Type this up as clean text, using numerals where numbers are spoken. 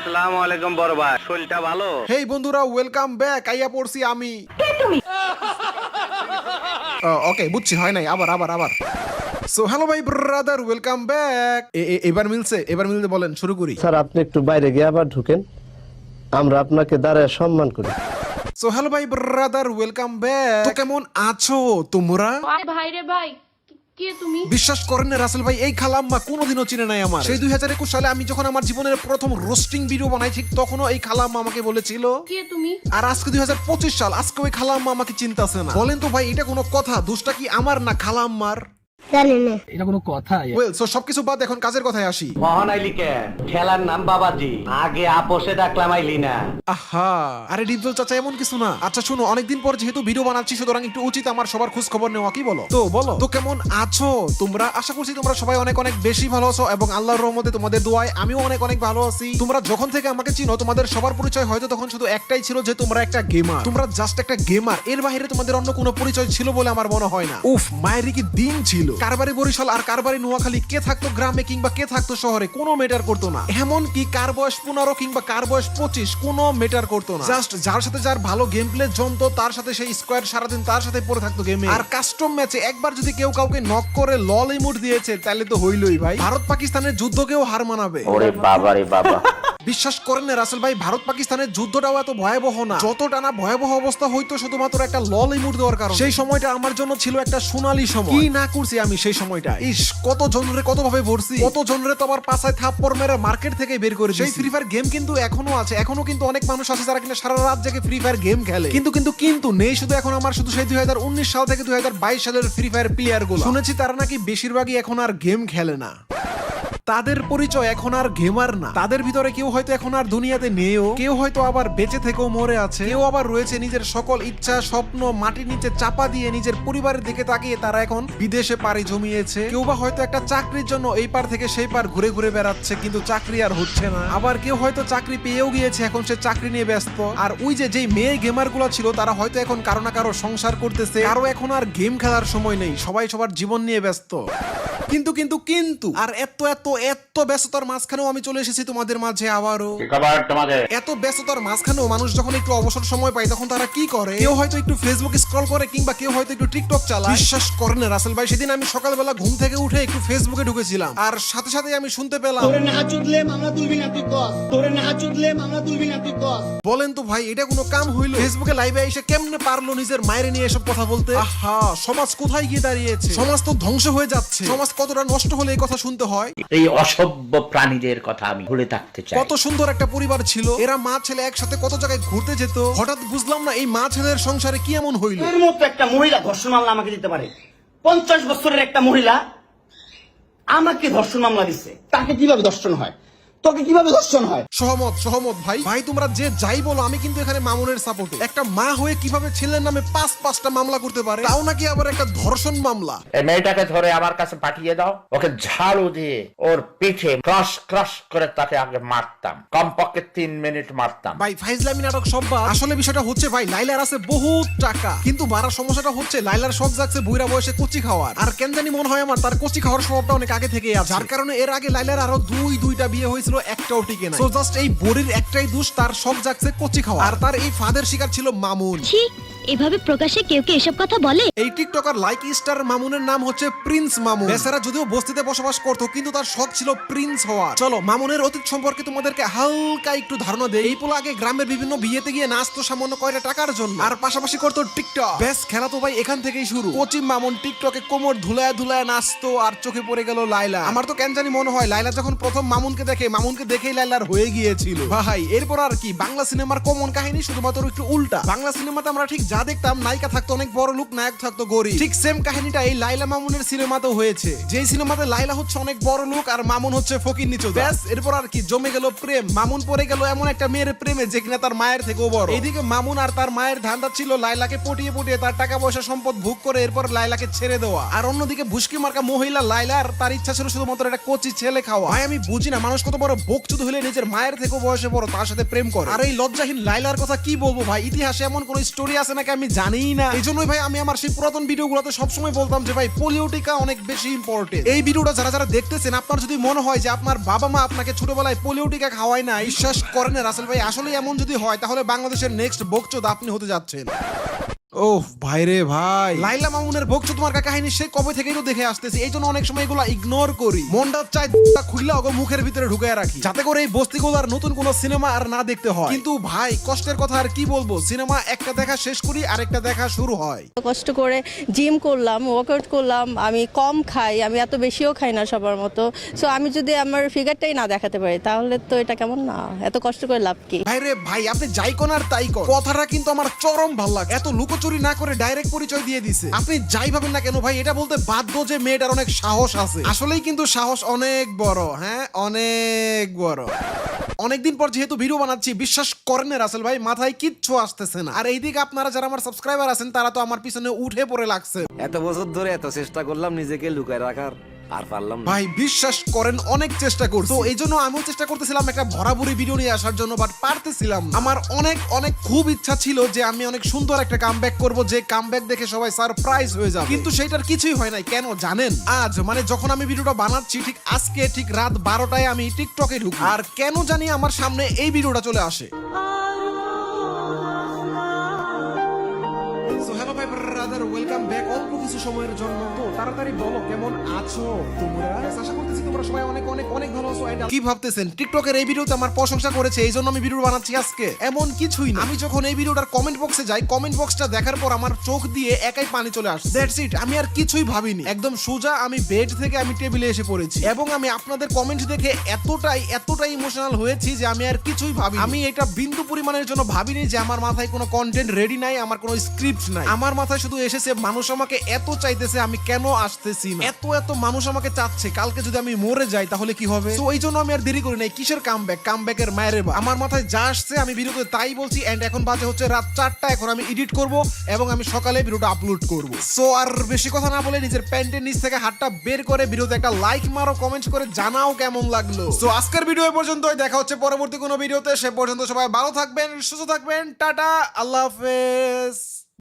আসসালামু আলাইকুম বড় ভাই, শরীরটা ভালো? হেই বন্ধুরা, ওয়েলকাম ব্যাক। আইয়া পড়ছি আমি। ওকে, বুঝছি, হয় নাই, আবার আবার আবার। সো হ্যালো ভাই ব্রাদার, ওয়েলকাম ব্যাক। এবার মিলছে, এবার মিলতে বলেন, শুরু করি। স্যার আপনি একটু বাইরে গিয়ে আবার ঢুকেন, আমরা আপনাকে দাঁড়ায় সম্মান করি। সো হ্যালো ভাই ব্রাদার, ওয়েলকাম ব্যাক। তো কেমন আছো তোমরা? ভাই রে ভাই, কে তুমি? বিশ্বাস করেন না রাসেল ভাই, এই খালাম্মা কোনোদিনও চিনে নাই আমার। সেই 2021 সালে আমি যখন আমার জীবনের প্রথম রোস্টিং ভিডিও বানাই, ঠিক তখনও এই খালাম্মা আমাকে বলেছিল কে তুমি? আর আজকে 2025 সাল, আজকে ওই খালাম্মা আমাকে চিন্তাছে না। বলেন তো ভাই, এটা কোনো কথা? দোষটা কি আমার না খালাম্মার? এটা কোনো কথা? ওয়েল, সো সবকিছু বাদ, এখন কাজের কথায় আসি। মহান আইলি কেন? খেলার নাম বাবাজি, আগে আপোষে ডাকলাম আইলি না। আহা, আরে ডিপজল চাচা, এমন কিছু না। আচ্ছা শুনো, অনেকদিন পর যেহেতু ভিডিও বানাচ্ছি, সুতরাং একটু উচিত আমার সবার খোঁজ খবর নেওয়া, কি বলো? তো বলো তো, কেমন আছো তোমরা? আশা করছি তোমরা সবাই অনেক অনেক বেশি ভালো আছো, এবং আল্লাহর রহমতে তোমাদের দোয়ায় আমিও অনেক অনেক ভালো আছি। তোমরা যখন থেকে আমাকে চিনো, তোমাদের সবার পরিচয় হয়তো তখন শুধু একটাই ছিল, যে তোমরা একটা গেমার। তোমরা জাস্ট একটা গেমার, এর বাইরে তোমাদের অন্য কোনো পরিচয় ছিল বলে আমার মনে হয় না। উফ, মায়েরই কি দিন ছিল। কারবারি বরিশাল আর কারবারি নোয়াখালী, কে থাকতো গ্রামে কিংবা কে থাকতো শহরে, কোনো ম্যাটার করতো না। এমন কি কার বয়স 15 কিংবা কার বয়স 25, কোনো ম্যাটার করতো না। জাস্ট যার সাথে যার ভালো গেম প্লে জমতো, তার সাথে সেই স্কোয়াড সারাদিন তার সাথে পড়ে থাকতো গেমে। আর কাস্টম ম্যাচে একবার যদি কেউ কাউকে নক করে লল ইমোট দিয়েছে, তাহলে তো হইলই ভাই, ভারত পাকিস্তানের যুদ্ধকেও হার মানাবে। ওরে বাবা রে বাবা। বিশ্বাস করেন না রাসেল ভাই, ভারত পাকিস্তানের যুদ্ধটাও এত ভয়াবহ না যতটা না ভয়াবহ অবস্থা হইতো শুধুমাত্র একটা লল ইমোট দেওয়ার কারণে। সেই সময়টা আমার জন্য ছিল একটা সোনালী সময়। কি না করছি আমি সেই সময়টা! ইস, কত জনরে কত ভাবে ভরছি, কত জনরে তো আবার পাছায় থাপ্পড় মেরে মার্কেট থেকে বের করে। সেই ফ্রি ফায়ার গেম কিন্তু এখনো আছে, এখনো কিন্তু অনেক মানুষ আছে যারা কিনা সারা রাত জেগে ফ্রি ফায়ার গেম খেলে। কিন্তু নেই শুধু এখন আমার, শুধু সেই 2019 সাল থেকে 2022 সালের ফ্রি ফায়ার প্লেয়ার গুলো। শুনেছি তারা নাকি বেশিরভাগই এখন আর গেম খেলে না, তাদের পরিচয় এখন আর গেমার না। তাদের ভিতরে কেউ হয়তো এখন আর দুনিয়াতে নেও, কেউ হয়তো আবার বেঁচে থেকেও মরে আছে, কেউ আবার রয়েছে নিজের সকল ইচ্ছা স্বপ্ন মাটির নিচে চাপা দিয়ে নিজের পরিবারের দিকে তাকিয়ে তারা এখন বিদেশে পাড়ি জমিয়েছে। কেউ বা হয়তো একটা চাকরির জন্য এই পার থেকে সেই পার ঘুরে ঘুরে বেড়াচ্ছে, কিন্তু চাকরি আর হচ্ছে না। আবার কেউ হয়তো চাকরি পেয়েও গিয়েছে, এখন সে চাকরি নিয়ে ব্যস্ত। আর ওই যেই মেয়ে গেমার গুলো ছিল, তারা হয়তো এখন কারো না কারো সংসার করতেছে, কারো এখন আর গেম খেলার সময় নেই, সবাই সবার জীবন নিয়ে ব্যস্ত। কিন্তু আর এত ব্যস্ততার মাঝখানেও আমি চলে এসেছি তোমাদের মাঝে আবারও। এত ব্যস্ততার মাঝখানেও মানুষ যখন একটু অবসর সময় পায়, তখন তারা কি করে? কেউ হয়তো একটু ফেসবুক স্ক্রল করে, কিংবা কেউ হয়তো একটু টিকটক চালায়। বিশ্বাস করেন না রাসেল ভাই, সেদিন আমি সকালবেলা ঘুম থেকে উঠে একটু ফেসবুকে ঢুকেছিলাম, আর সাথে সাথে আমি শুনতে পেলাম, বলেন তো ভাই, এটা কোনো কাম হইলো? ফেসবুকে লাইভে এসে কেমনে পারলো নিজের মায়ের নিয়ে এসব কথা বলতে? আহা, সমাজ কোথায় গিয়ে দাঁড়িয়েছে? সমাজ তো ধ্বংস হয়ে যাচ্ছে। সমাজ কতটা নষ্ট হলে এই কথা শুনতে হয়? এই অসভ্য প্রাণীদের কথা আমি ভুলে থাকতে চাই। কত সুন্দর একটা পরিবার ছিল, এরা মা ছেলে একসাথে কত জায়গায় ঘুরতে যেত। হঠাৎ বুঝলাম না এই মা ছেলের সংসারে কি এমন হইল। এর মতো একটা মহিলা ধর্ষণ মামলা আমাকে দিতে পারে? 50 বছরের একটা মহিলা আমাকে ধর্ষণ মামলা দিচ্ছে। তাকে কিভাবে ধর্ষণ হয়? তোকে কিভাবে ধর্ষণ হয়? সহমত ভাই তোমরা যে যাই বলো, আমি কিন্তু এখানে মামুনের সাপোর্টে। একটা মা হয়ে কিভাবে ছেলের নামে 5-5টা মামলা করতে পারে, তাও নাকি আবার একটা ধর্ষণ মামলা? এই মেয়েটাকে ধরে আমার কাছে পাঠিয়ে দাও, ওকে ঝাড়ু দিয়ে ওর পিঠে ক্রাশ করে তাকে আগে মারতাম, কমপক্ষে 3 মিনিট মারতাম। ভাই ফাইজলামি নাটক সব বাদ। আসলে বিষয়টা হচ্ছে ভাই, লাইলার আছে বহুত টাকা, কিন্তু মারার সমস্যাটা হচ্ছে লাইলার শখ জাগছে বুইরা বয়সে কচি খাওয়ার। আর কেন জানি মনে হয় আমার তার কচি খাওয়ার স্বভাবটা অনেক আগে থেকেই আছে, যার কারণে এর আগে লাইলার আরো দুইটা বিয়ে হয়েছিল, একটাও টিকে না। সো জাস্ট এই বড়ির একটাই দোষ, তার শখ জাগছে কচি খাওয়া। আর তার এই ফাদের শিকার ছিল মামুন। এভাবে প্রকাশ্যে কেউ কে এসব কথা বলে? এই টিকটকার লাইক স্টার মামুনের নাম হচ্ছে প্রিন্স মামুন। বেচারা যদিও বস্তিতে বসবাস করতো, কিন্তু তার শখ ছিল প্রিন্স হওয়ার। চলো মামুনের অতীত সম্পর্কে তোমাদেরকে হালকা একটু ধারণা দেই। এই পোলা আগে গ্রামের বিভিন্ন বিয়েতে গিয়ে নাচতো সামান্য কয়টা টাকার জন্য, আর পাশাপাশি করতো টিকটক। বেশ, খেলা তো ভাই এখান থেকেই শুরু। কোচি মামুন টিকটকে কোমর ধুলায় নাচতো, আর চোখে পড়ে গেল লাইলা। আমার তো কেন জানি মনে হয় লাইলা যখন প্রথম মামুনকে দেখেই লাইলার হয়ে গিয়েছিল ভাই। এরপর আর কি, বাংলা সিনেমার কমন কাহিনী, শুধুমাত্র একটু উল্টা। বাংলা সিনেমাতে আমরা ঠিক যা দেখতাম, নায়িকা থাকতো অনেক বড় লোক, নায়ক থাকতো গরিব, ঠিক সেম কাহিনীটা এই লাইলা মামুনের সিনেমাতেও হয়েছে। যেই সিনেমাতে লাইলা হচ্ছে অনেক বড় লোক আর মামুন হচ্ছে ফকির নিচু। ব্যাস, এরপর আর কি, জমে গেল প্রেম। মামুন পড়ে গেল এমন একটা মেয়ের প্রেমে যে কিনা তার মায়ের থেকেও বড়। এইদিকে মামুন আর তার মায়ের ধান্দা ছিল লাইলাকে পটিয়ে তার টাকা পয়সা সম্পদ ভোগ করে এরপর লাইলাকে ছেড়ে দেওয়া। আর অন্যদিকে ভুস্কি মার্কা মহিলা লাইলার, তার ইচ্ছা ছিল শুধুমাত্র একটা কোচি ছেলে খাওয়া। ভাই আমি বুঝি না, মানুষ কত বড় বকচুদ হলে নিজের মায়ের থেকেও বয়সে বড় তার সাথে প্রেম করে। আর এই লজ্জাহীন লাইলার কথা কি বলবো ভাই, ইতিহাসে এমন কোন স্টোরি আছে নাকি নাকি আমি জানিই না। এই জন্যই ভাই আমি আমার সেই পুরাতন ভিডিওগুলোতে সবসময় বলতাম যে ভাই পোলিও টিকা অনেক বেশি ইম্পর্টেন্ট। এই ভিডিওটা যারা যারা দেখতেছেন, আপনার যদি মনে হয় যে আপনার বাবা মা আপনাকে ছোটবেলায় পোলিও টিকা খাওয়ায় না, বিশ্বাস করেন রাসেল ভাই, আসলে এমন যদি হয় তাহলে বাংলাদেশের নেক্সট বকচোদ আপনি হতে যাচ্ছেন। ওহ ভাইরে ভাই, লাইলা মামুনের বকচোদ মার্কা কাহিনী সে কবে থেকেই তো দেখে আসতেছি, এই জন্য অনেক সময় এগুলো ইগনোর করি। মনটা চাই খুললে ওগো মুখের ভিতরে ঢুকায় রাখি, যাতে করে এই বস্তিগুলোর নতুন কোনো সিনেমা আর না দেখতে হয়। কিন্তু ভাই কষ্টের কথা আর কি বলবো, সিনেমা একটা দেখা শেষ করি আরেকটা দেখা শুরু হয়। কষ্ট করে জিম করলাম, ওয়ার্কআউট করলাম, আমি কম খাই, আমি এত বেশিও খাই না সবার মতো। সো আমি যদি আমার ফিগারটাই না দেখাতে পারি তাহলে তো এটা কেমন না, এত কষ্ট করে লাভ কি? ভাইরে ভাই, আপনি যাই কোন আর তাই কোন, কথাটা কিন্তু আমার চরম ভাল লাগে। এত লুকোচুরি না করে ডাইরেক্ট পরিচয় দিয়ে দিছে। আপনি যাই ভাবেন না কেন ভাই, এটা বলতে বাধ্য যে মেয়েটার অনেক সাহস আছে। আসলেই কিন্তু সাহস অনেক বড়, হ্যাঁ অনেক বড়। অনেকদিন পর যেহেতু ভিডিও বানাচ্ছি, বিশ্বাস করেন না রাসেল ভাই, মাথায় কিচ্ছু আসতেছে না। আর এইদিকে আপনারা যারা আমার সাবস্ক্রাইবার আছেন তারা তো আমার পিছনে উঠে পড়ে লাগছে। এত বছর ধরে এত চেষ্টা করলাম নিজেকে লুকায় রাখার, আর পারলাম না। ভাই বিশ্বাস করেন অনেক চেষ্টা করছি, তো এই জন্য আমিও চেষ্টা করতেছিলাম একটা ভরাভরি ভিডিও নিয়ে আসার জন্য, বাট পারতেছিলাম না। আমার অনেক অনেক খুব ইচ্ছা ছিল যে আমি অনেক সুন্দর একটা কামব্যাক করব, যে কামব্যাক দেখে সবাই সারপ্রাইজ হয়ে যাবে, কিন্তু সেটার কিছুই হয় নাই। কেন জানেন? আজ মানে যখন আমি ভিডিওটা বানাচ্ছি ঠিক আজকে ঠিক রাত 12টায় আমি টিকটকে ঢুকি, আর কেন জানি আমার সামনে এই ভিডিওটা চলে আসে। সো হ্যালো ভাই ব্রাদার, ওয়েলকাম ব্যাক অল্প কিছু সময়ের জন্য। তো তাড়াতাড়ি বলো কেমন আছো তোমরা? আশা করতেছি তোমরা সবাই অনেক অনেক অনেক ভালো আছো। কি ভাবতেছেন টিকটকের এই ভিডিওতে আমার প্রশংসা করেছে এই জন্য আমি ভিডিও বানাচ্ছি আজকে? এমন কিছুই না। আমি যখন এই ভিডিওটার কমেন্ট বক্সে যাই, কমেন্ট বক্সটা দেখার পর আমার চোখ দিয়ে একাই পানি চলে আসে। দ্যাটস ইট, আমি আর কিছুই ভাবিনি। একদম সোজা আমি বেড থেকে আমি টেবিলে এসে পড়েছি, এবং আমি আপনাদের কমেন্ট দেখে এতটাই ইমোশনাল হয়েছি যে আমি আর কিছুই ভাবি। আমি এটা বিন্দু পরিমাণের জন্য ভাবিনি যে আমার মাথায় কোনো কন্টেন্ট রেডি নাই, আমার কোনো স্ক্রিপ্ট নাই। আমার মাথায় শুধু এসেছে মানুষ আমাকে এত চাইতেছে, আমি কেন আসতেছি না। এত মানুষ আমাকে চাচ্ছে, কালকে যদি আমি মরে যাই তাহলে কি হবে? তো এই জন্য আমি আর দেরি করি নাই। কিসের কামব্যাকের মায়ের বা, আমার মাথায় যা আসছে আমি ভিডিওতে তাই বলছি। এন্ড এখন বাজে হচ্ছে রাত 4টা, এখন আমি এডিট করব এবং আমি সকালে ভিডিওটা আপলোড করব। সো আর বেশি কথা না বলে নিজের প্যান্টের নিচ থেকে হাতটা বের করে ভিডিওতে একটা লাইক মারো, কমেন্ট করে জানাও কেমন লাগলো। সো আজকের ভিডিও এই পর্যন্তই, দেখা হচ্ছে পরবর্তী কোনো ভিডিওতে। সে পর্যন্ত সবাই ভালো থাকবেন, সুস্থ থাকবেন, টাটা, আল্লাহ হাফেজ।